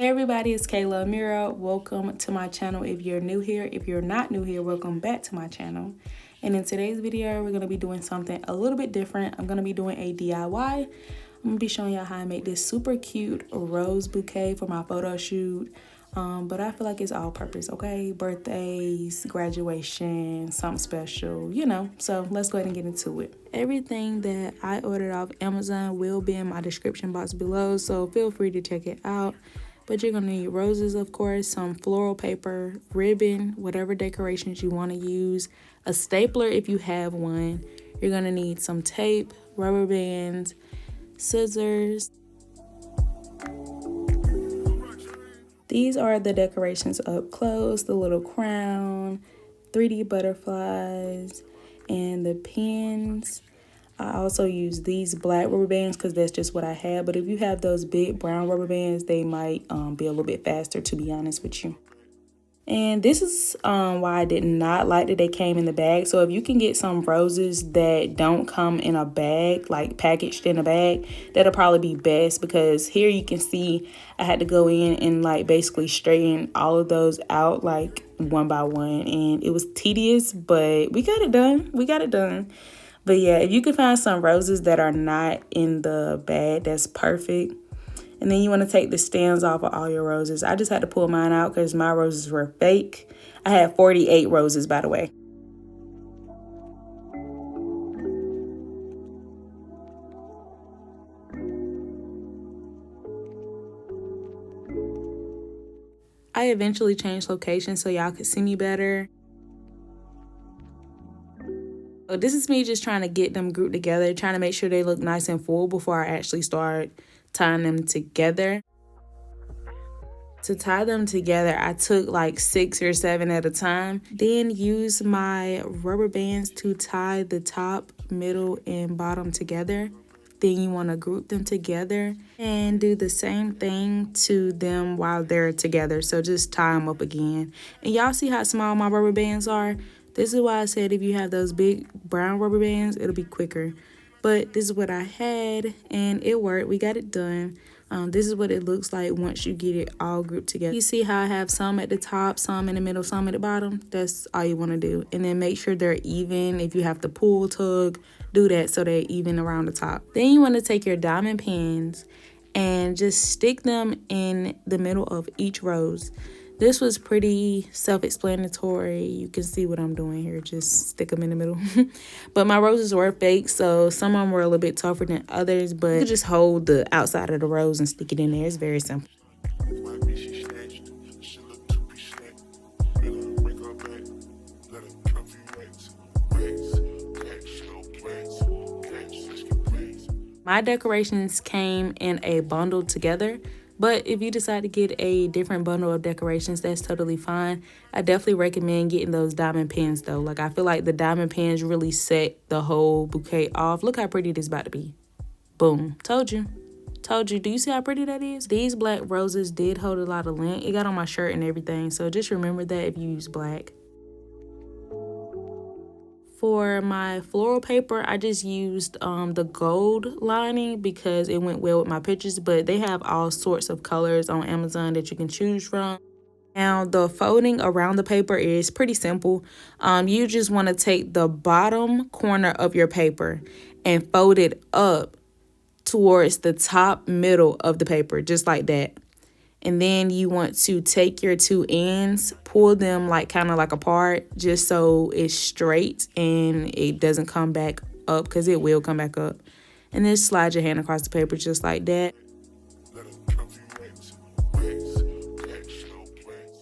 Hey everybody, it's Kayla, Amira. Welcome to my channel if you're new here. If you're not new here, welcome back to my channel. And in today's video, we're going to be doing something a little bit different. I'm going to be doing a DIY. I'm going to be showing y'all how I make this super cute rose bouquet for my photo shoot. But I feel like it's all purpose, okay? Birthdays, graduation, something special, you know. So let's go ahead and get into it. Everything that I ordered off Amazon will be in my description box below, so feel free to check it out. But you're gonna need roses, of course, some floral paper, ribbon, whatever decorations you wanna use, a stapler if you have one. You're gonna need some tape, rubber bands, scissors. These are the decorations up close, the little crown, 3D butterflies, and the pins. I also use these black rubber bands because that's just what I have. But if you have those big brown rubber bands, they might be a little bit faster, to be honest with you. And this is why I did not like that they came in the bag. So if you can get some roses that don't come in a bag, like packaged in a bag, that'll probably be best, because here you can see I had to go in and like basically straighten all of those out like one by one. And it was tedious, but we got it done. We got it done. But yeah, if you can find some roses that are not in the bag, that's perfect. And then you want to take the stems off of all your roses. I just had to pull mine out because my roses were fake. I had 48 roses, by the way. I eventually changed location so y'all could see me better. So this is me just trying to get them grouped together, trying to make sure they look nice and full before I actually start tying them together. To tie them together, I took like 6 or 7 at a time. Then use my rubber bands to tie the top, middle, and bottom together. Then you want to group them together and do the same thing to them while they're together. So just tie them up again. And y'all see how small my rubber bands are? This is why I said if you have those big brown rubber bands, it'll be quicker. But this is what I had, and it worked. We got it done. This is what it looks like once you get it all grouped together. You see how I have some at the top, some in the middle, some at the bottom? That's all you want to do. And then make sure they're even. If you have to pull, tug, do that so they're even around the top. Then you want to take your diamond pins and just stick them in the middle of each rose. This was pretty self-explanatory. You can see what I'm doing here. Just stick them in the middle. But my roses were fake, so some of them were a little bit tougher than others. But you just hold the outside of the rose and stick it in there. It's very simple. My decorations came in a bundle together. But if you decide to get a different bundle of decorations, that's totally fine. I definitely recommend getting those diamond pins, though. Like, I feel like the diamond pins really set the whole bouquet off. Look how pretty this is about to be. Boom. Told you. Told you. Do you see how pretty that is? These black roses did hold a lot of lint. It got on my shirt and everything. So just remember that if you use black. For my floral paper, I just used the gold lining because it went well with my pictures, but they have all sorts of colors on Amazon that you can choose from. Now, the folding around the paper is pretty simple. You just want to take the bottom corner of your paper and fold it up towards the top middle of the paper, just like that. And then you want to take your 2 ends, pull them like kind of like apart, just so it's straight and it doesn't come back up, because it will come back up. And then slide your hand across the paper just like that.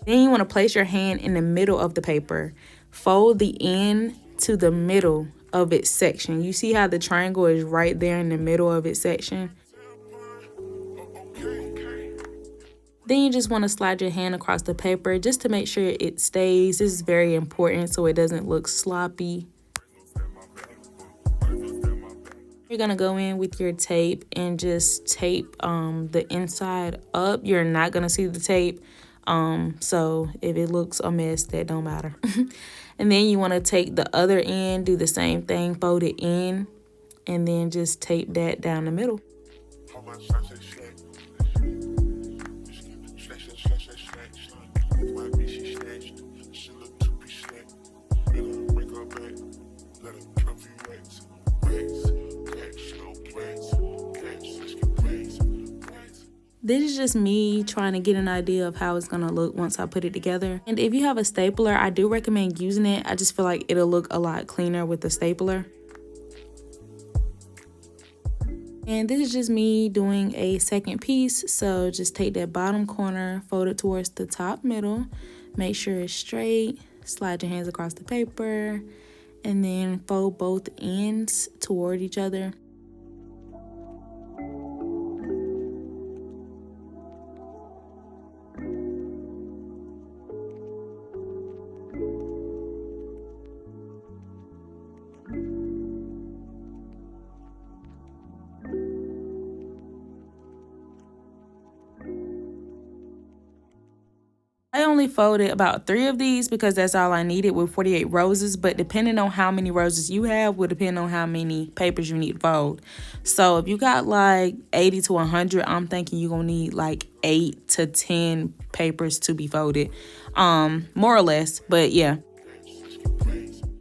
Then you want to place your hand in the middle of the paper. Fold the end to the middle of its section. You see how the triangle is right there in the middle of its section? Then you just want to slide your hand across the paper just to make sure it stays. This is very important so it doesn't look sloppy. You're going to go in with your tape and just tape the inside up. You're not going to see the tape. So if it looks a mess, that don't matter. And then you want to take the other end, do the same thing, fold it in, and then just tape that down the middle. This is just me trying to get an idea of how it's gonna look once I put it together. And if you have a stapler, I do recommend using it. I just feel like it'll look a lot cleaner with the stapler. And this is just me doing a second piece. So just take that bottom corner, fold it towards the top middle, make sure it's straight, slide your hands across the paper, and then fold both ends toward each other. I only folded about 3 of these because that's all I needed with 48 roses, but depending on how many roses you have will depend on how many papers you need to fold. So if you got like 80 to 100, I'm thinking you're gonna need like 8 to 10 papers to be folded, more or less, but yeah.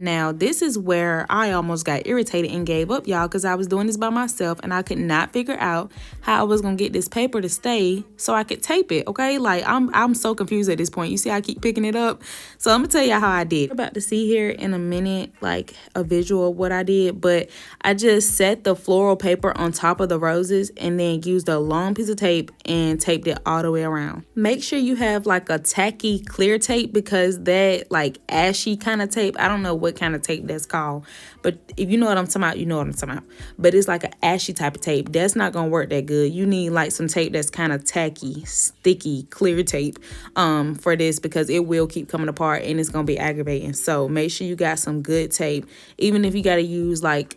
Now, this is where I almost got irritated and gave up, y'all, because I was doing this by myself and I could not figure out how I was going to get this paper to stay so I could tape it, okay? Like, I'm so confused at this point. You see, I keep picking it up. So I'm going to tell y'all how I did. You're about to see here in a minute, like, a visual of what I did, but I just set the floral paper on top of the roses and then used a long piece of tape and taped it all the way around. Make sure you have, like, a tacky clear tape because that, like, ashy kind of tape, I don't know what kind of tape that's called, but if you know what I'm talking about, you know what I'm talking about. But it's like an ashy type of tape. That's not gonna work that good. You need like some tape that's kind of tacky, sticky, clear tape for this, because it will keep coming apart and it's gonna be aggravating. So make sure you got some good tape, even if you gotta use like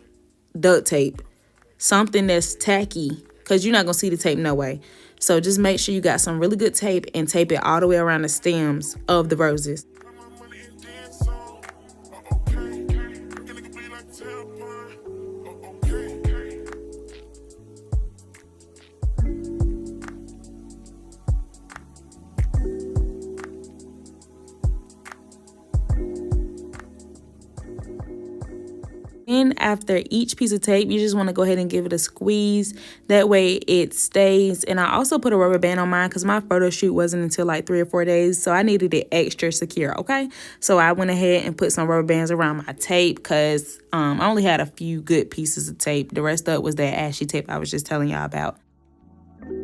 duct tape, something that's tacky, because you're not gonna see the tape no way. So just make sure you got some really good tape and tape it all the way around the stems of the roses. Then after each piece of tape, you just want to go ahead and give it a squeeze. That way it stays. And I also put a rubber band on mine because my photo shoot wasn't until like 3 or 4 days. So I needed it extra secure, okay? So I went ahead and put some rubber bands around my tape because I only had a few good pieces of tape. The rest of it was that ashy tape I was just telling y'all about.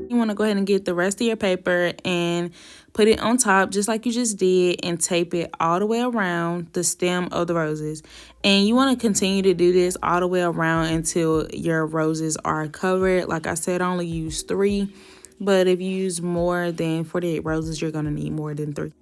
You want to go ahead and get the rest of your paper and put it on top just like you just did and tape it all the way around the stem of the roses. And you want to continue to do this all the way around until your roses are covered. Like I said, I only use 3, but if you use more than 48 roses, you're going to need more than 3.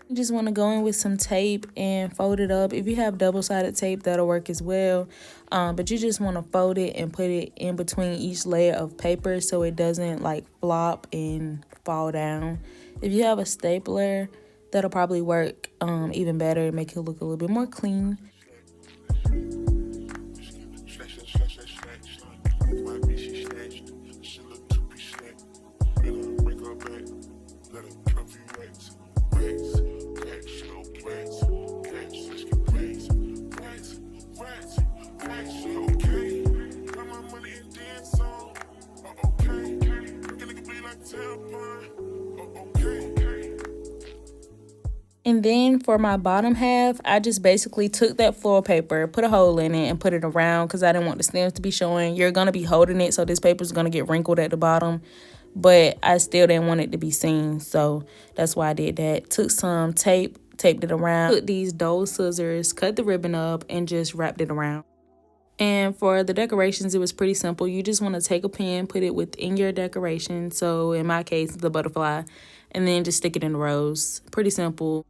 You just want to go in with some tape and fold it up. If you have double-sided tape, that'll work as well. But you just want to fold it and put it in between each layer of paper so it doesn't like flop and fall down. If you have a stapler, that'll probably work even better and make it look a little bit more clean. And then for my bottom half, I just basically took that floral paper, put a hole in it, and put it around because I didn't want the stems to be showing. You're going to be holding it, so this paper is going to get wrinkled at the bottom. But I still didn't want it to be seen, so that's why I did that. Took some tape, taped it around, took these dull scissors, cut the ribbon up, and just wrapped it around. And for the decorations, it was pretty simple. You just want to take a pen, put it within your decoration. So in my case, the butterfly, and then just stick it in the rose. Pretty simple.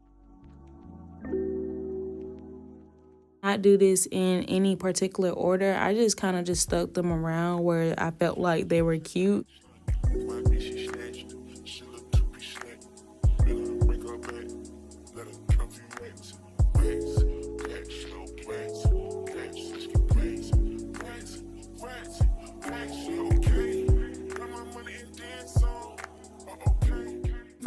I do this in any particular order. I just kind of just stuck them around where I felt like they were cute.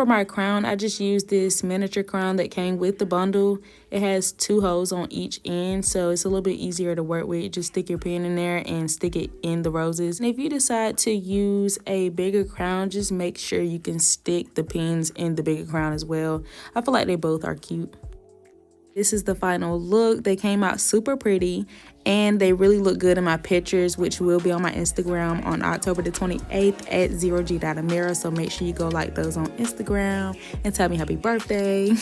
for my crown, I just used this miniature crown that came with the bundle. It has 2 holes on each end, so it's a little bit easier to work with. Just stick your pin in there and stick it in the roses. And if you decide to use a bigger crown, just make sure you can stick the pins in the bigger crown as well. I feel like they both are cute. This is the final look. They came out super pretty and they really look good in my pictures, which will be on my Instagram on October the 28th at 0g.amira. So make sure you go like those on Instagram and tell me happy birthday.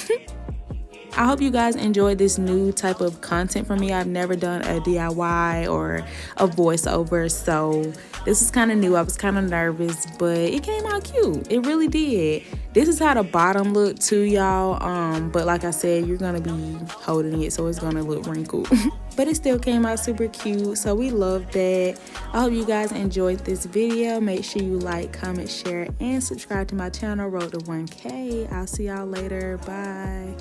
I hope you guys enjoyed this new type of content from me. I've never done a DIY or a voiceover, so this is kind of new. I was kind of nervous, but it came out cute. It really did. This is how the bottom looked too, y'all. But like I said, you're gonna be holding it, so it's gonna look wrinkled. But it still came out super cute, so we love that. I hope you guys enjoyed this video. Make sure you like, comment, share, and subscribe to my channel, Road to 1K. I'll see y'all later. Bye.